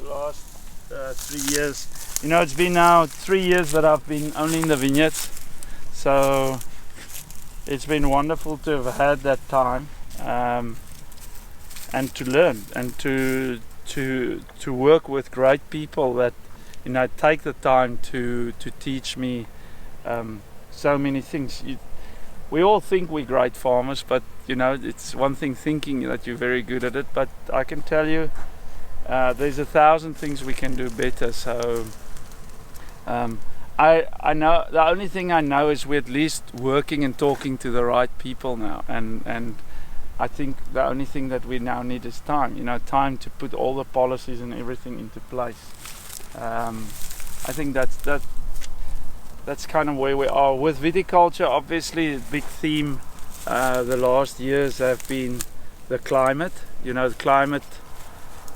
last 3 years. You know, it's been now 3 years that I've been only in the vineyards, so it's been wonderful to have had that time and to learn and to work with great people that, you know, take the time to teach me so many things. We all think we're great farmers, but you know, it's one thing thinking that you're very good at it, but I can tell you there's 1,000 things we can do better. So I know the only thing I know is we're at least working and talking to the right people now, and I think the only thing that we now need is time. You know, time to put all the policies and everything into place. I think that's kind of where we are with viticulture. Obviously, the big theme the last years have been the climate. You know, the climate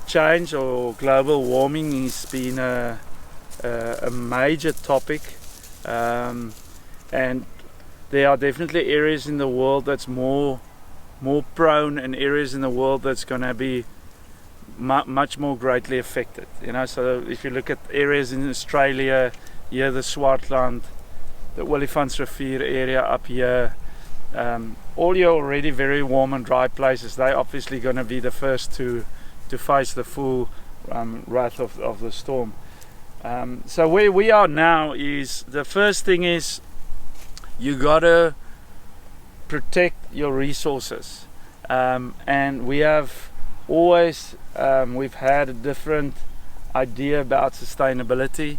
change or global warming has been a major topic, and there are definitely areas in the world that's more prone, and areas in the world that's going to be much more greatly affected. You know, so if you look at areas in Australia, here the Swartland, the Olifantsrivier area up here, all your already very warm and dry places, they're obviously going to be the first to face the full wrath of the storm. So where we are now is, the first thing is you gotta protect your resources, and we have always we've had a different idea about sustainability.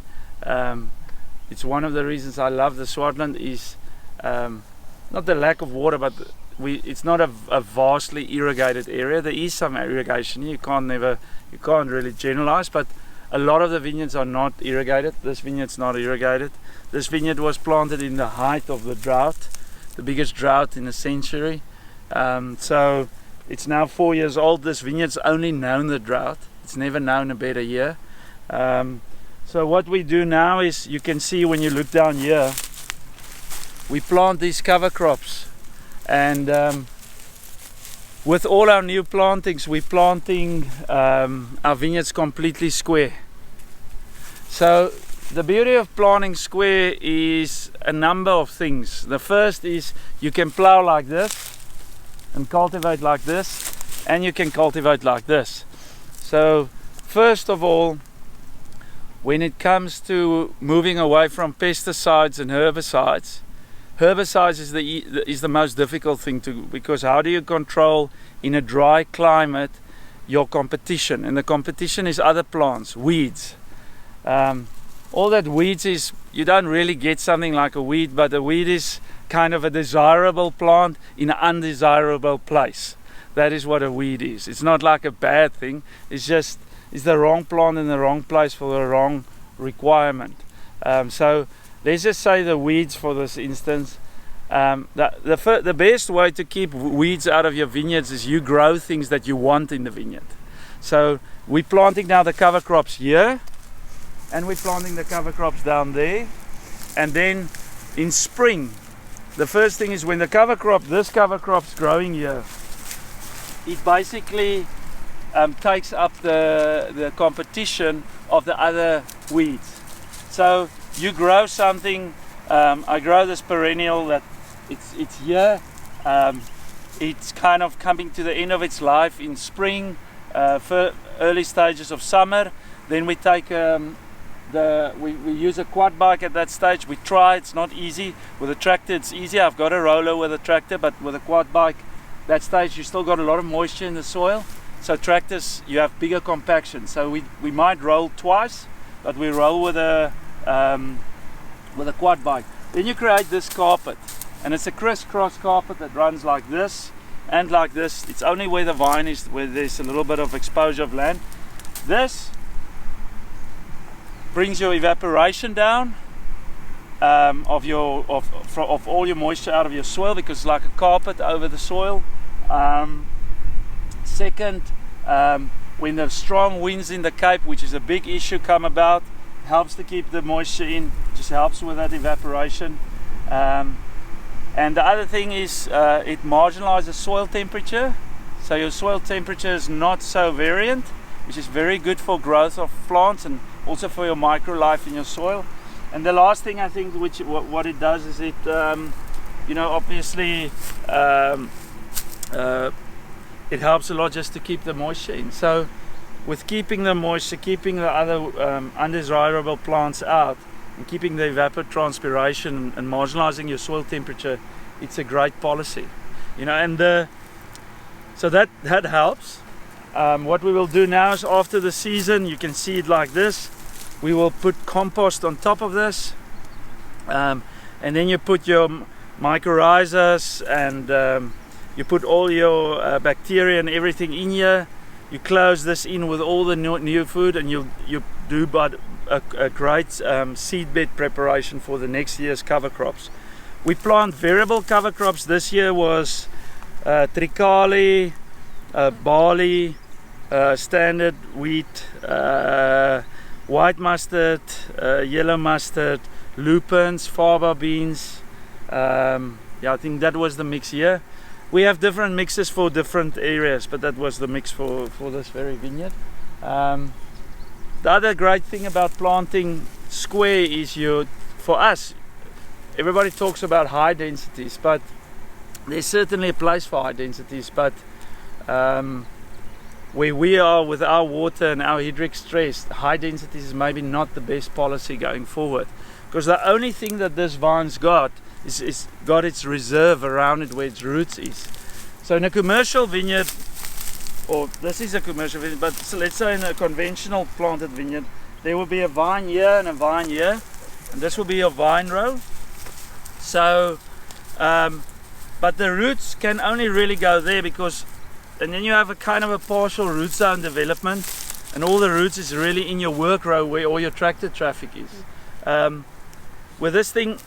It's one of the reasons I love the Swartland is not the lack of water, but it's not a vastly irrigated area. There is some irrigation. You can't really generalize, but a lot of the vineyards are not irrigated. This vineyard's not irrigated. This vineyard was planted in the height of the drought, the biggest drought in a century. So it's now 4 years old. This vineyard's only known the drought. It's never known a better year. So what we do now is, you can see when you look down here, we plant these cover crops, and with all our new plantings, we're planting our vineyards completely square. So the beauty of planting square is a number of things. The first is you can plow like this and cultivate like this, and you can cultivate like this. So first of all, when it comes to moving away from pesticides and herbicides is the most difficult thing to, because how do you control in a dry climate your competition? And the competition is other plants, weeds. All that weeds is, you don't really get something like a weed, but a weed is kind of a desirable plant in an undesirable place. That is what a weed is. It's not like a bad thing, it's just it's the wrong plant in the wrong place for the wrong requirement. So let's just say the weeds for this instance. The best way to keep weeds out of your vineyards is you grow things that you want in the vineyard. So we're planting now the cover crops here, and we're planting the cover crops down there. And then in spring, the first thing is when this cover crop's growing here, it basically takes up the competition of the other weeds. So you grow something, I grow this perennial that it's here, it's kind of coming to the end of its life in spring, for early stages of summer. Then we take we use a quad bike at that stage. We try, it's not easy. With a tractor it's easy. I've got a roller with a tractor, but with a quad bike, that stage you still got a lot of moisture in the soil. So tractors, you have bigger compaction. So we might roll twice, but we roll with a quad bike. Then you create this carpet, and it's a crisscross carpet that runs like this and like this. It's only where the vine is, where there's a little bit of exposure of land. This brings your evaporation down of all your moisture out of your soil, because it's like a carpet over the soil. Second, when the strong winds in the Cape, which is a big issue, come about, helps to keep the moisture in, just helps with that evaporation. And the other thing is it marginalizes soil temperature, so your soil temperature is not so variant, which is very good for growth of plants and also for your microlife in your soil. And the last thing I think, what it does is it, you know, obviously it helps a lot just to keep the moisture in. So with keeping the moisture, keeping the other undesirable plants out, and keeping the evapotranspiration and marginalizing your soil temperature, it's a great policy, you know. And so that helps. What we will do now is, after the season, you can see it like this, we will put compost on top of this, and then you put your mycorrhizas and you put all your bacteria and everything in here. You close this in with all the new food, and you do but a great seed bed preparation for the next year's cover crops. We plant variable cover crops. This year was tricale, barley, standard wheat, white mustard, yellow mustard, lupins, faba beans. Yeah, I think that was the mix here. We have different mixes for different areas, but that was the mix for this very vineyard. The other great thing about planting square is for us, everybody talks about high densities, but there's certainly a place for high densities, but where we are with our water and our hydric stress, high densities is maybe not the best policy going forward, because the only thing that this vine's got is got its reserve around it where its roots is. So in a commercial vineyard, or this is a commercial vineyard, but so let's say in a conventional planted vineyard, there will be a vine here and a vine here, and this will be your vine row. So but the roots can only really go there, because, and then you have a kind of a partial root zone development, and all the roots is really in your work row where all your tractor traffic is. With this thing,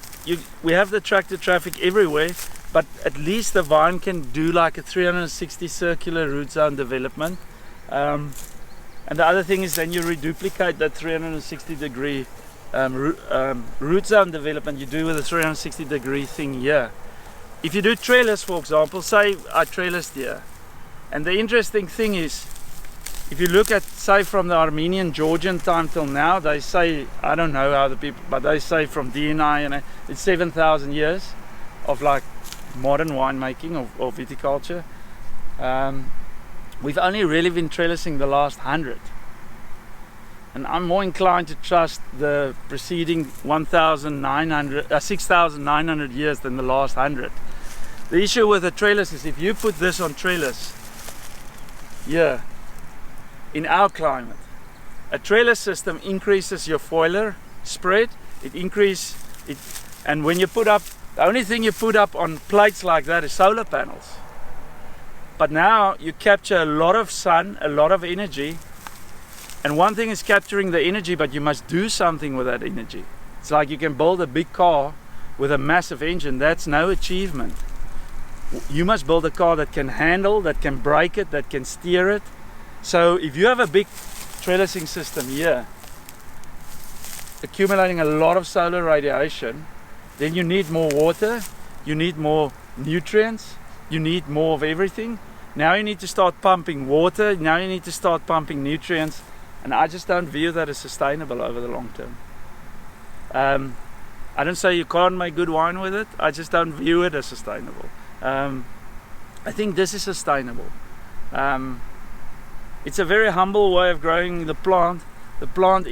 we have the tractor traffic everywhere, but at least the vine can do like a 360 circular root zone development. And the other thing is, then you reduplicate that 360 degree root zone development you do with a 360 degree thing here. If you do trellis, for example, say I trellised here, and the interesting thing is, if you look at, say, from the Armenian Georgian time till now, they say, I don't know how the people, but they say from DNI, and it's 7,000 years of like modern winemaking or viticulture. We've only really been trellising the last 100, and I'm more inclined to trust the preceding 6,900 years than the last 100. The issue with a trellis is, if you put this on trellis here, in our climate, a trellis system increases your foliar spread. And when you put up, the only thing you put up on plates like that is solar panels. But now you capture a lot of sun, a lot of energy, and one thing is capturing the energy, but you must do something with that energy. It's like you can build a big car with a massive engine. That's no achievement. You must build a car that can handle, that can brake it, that can steer it. So if you have a big trellising system here, accumulating a lot of solar radiation, then you need more water, you need more nutrients, you need more of everything. Now you need to start pumping water, now you need to start pumping nutrients, and I just don't view that as sustainable over the long term. I don't say you can't make good wine with it, I just don't view it as sustainable. I think this is sustainable. It's a very humble way of growing the plant. The plant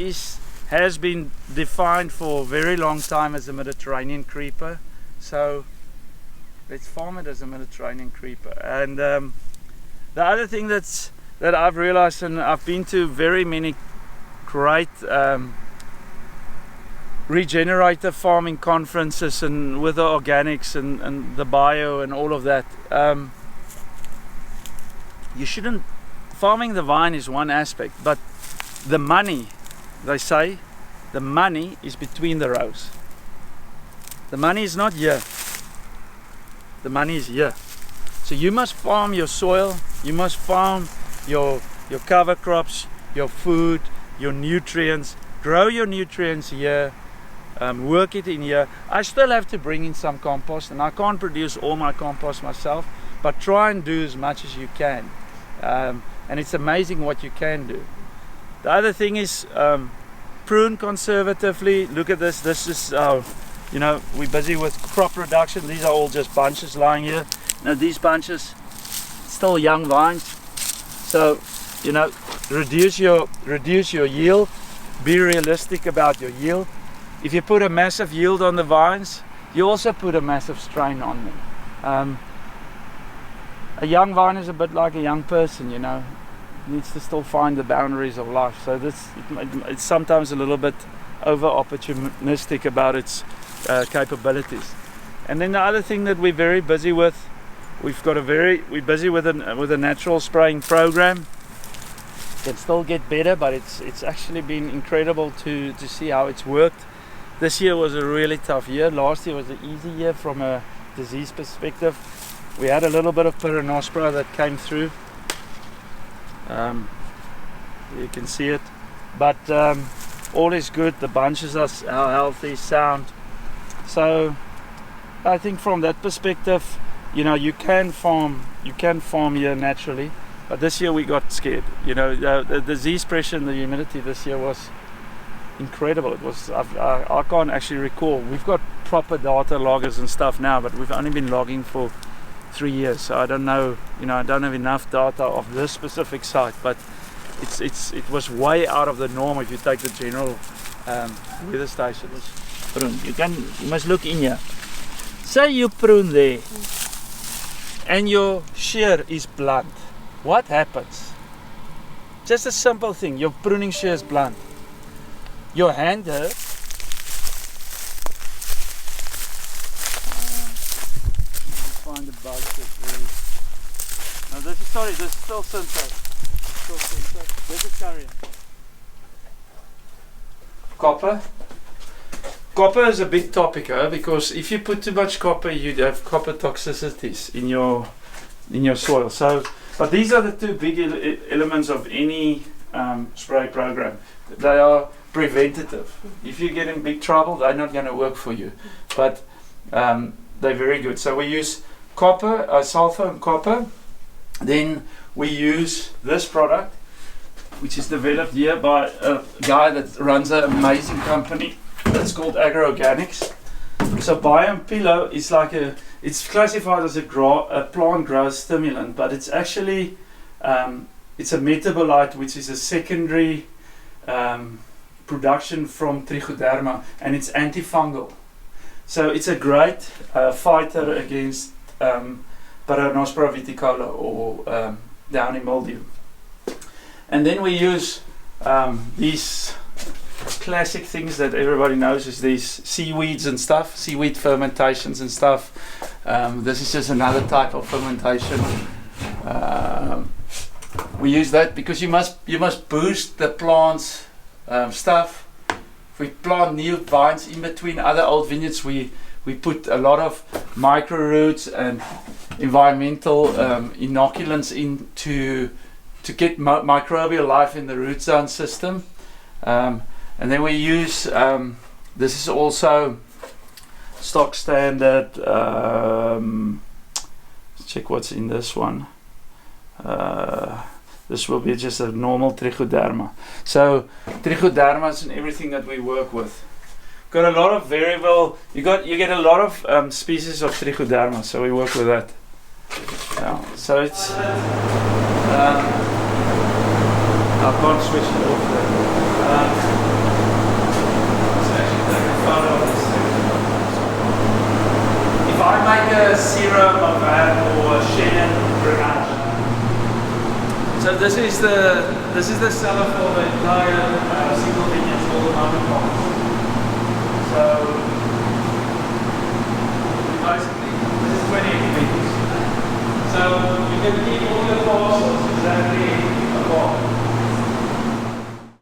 has been defined for a very long time as a Mediterranean creeper. So let's farm it as a Mediterranean creeper. And the other thing that I've realized, and I've been to very many great regenerative farming conferences, and with the organics and the bio and all of that, you shouldn't. Farming the vine is one aspect, but the money, they say, the money is between the rows. The money is not here. The money is here. So you must farm your soil, you must farm your cover crops, your food, your nutrients, grow your nutrients here, work it in here. I still have to bring in some compost, and I can't produce all my compost myself, but try and do as much as you can. and it's amazing what you can do. The other thing is prune conservatively. Look at this. This is you know, we're busy with crop production. These are all just bunches lying here. Now these bunches still young vines, so you know, reduce your yield. Be realistic about your yield. If you put a massive yield on the vines, you also put a massive strain on them. A young vine is a bit like a young person, you know, needs to still find the boundaries of life. So it's sometimes a little bit over opportunistic about its capabilities. And then the other thing that we're very busy with, we're busy with a natural spraying program. Can still get better, but it's actually been incredible to see how it's worked. This year was a really tough year. Last year was an easy year from a disease perspective. We had a little bit of peronospora that came through. You can see it, but all is good. The bunches are healthy, sound. So I think from that perspective, you know, you can farm here naturally. But this year we got scared. You know, the disease pressure and the humidity this year was incredible. It was, I can't actually recall. We've got proper data loggers and stuff now, but we've only been logging for 3 years, so I don't know. You know, I don't have enough data of this specific site, but it was way out of the norm if you take the general weather stations. Prune. You must look in here. Say you prune there, and your shear is blunt. What happens? Just a simple thing. Your pruning shear is blunt. Your hand hurts. Find the bug that no, this is still Synthos. This is carrion. Copper. Copper is a big topic, because if you put too much copper, you'd have copper toxicities in your soil. So, but these are the two big elements of any spray program. They are preventative. If you get in big trouble, they're not going to work for you. But they're very good. So we use copper, sulfur and copper. Then we use this product, which is developed here by a guy that runs an amazing company that's called Agroorganics. So Biome Pillow is like it's classified as a plant growth stimulant, but it's actually it's a metabolite which is a secondary production from Trichoderma, and it's antifungal. So it's a great fighter against Peronospora viticola or downy mildew. And then we use these classic things that everybody knows, is these seaweeds and stuff, seaweed fermentations and stuff. This is just another type of fermentation. We use that because you must boost the plant's stuff. If we plant new vines in between other old vineyards, we put a lot of micro roots and environmental inoculants in to get microbial life in the root zone system. And then we use, this is also stock standard, let's check what's in this one. This will be just a normal Trichoderma. So Trichodermas and everything that we work with. Got a lot of variable, you get a lot of species of Trichoderma, so we work with that. So it's, I can't switch it off there. If I make a serum of that or a Shannon Grenache, so this is the cellar for the entire single vineyard for the mountain. So basically, this is 20 vineyards. So you can keep all the parcels exactly apart.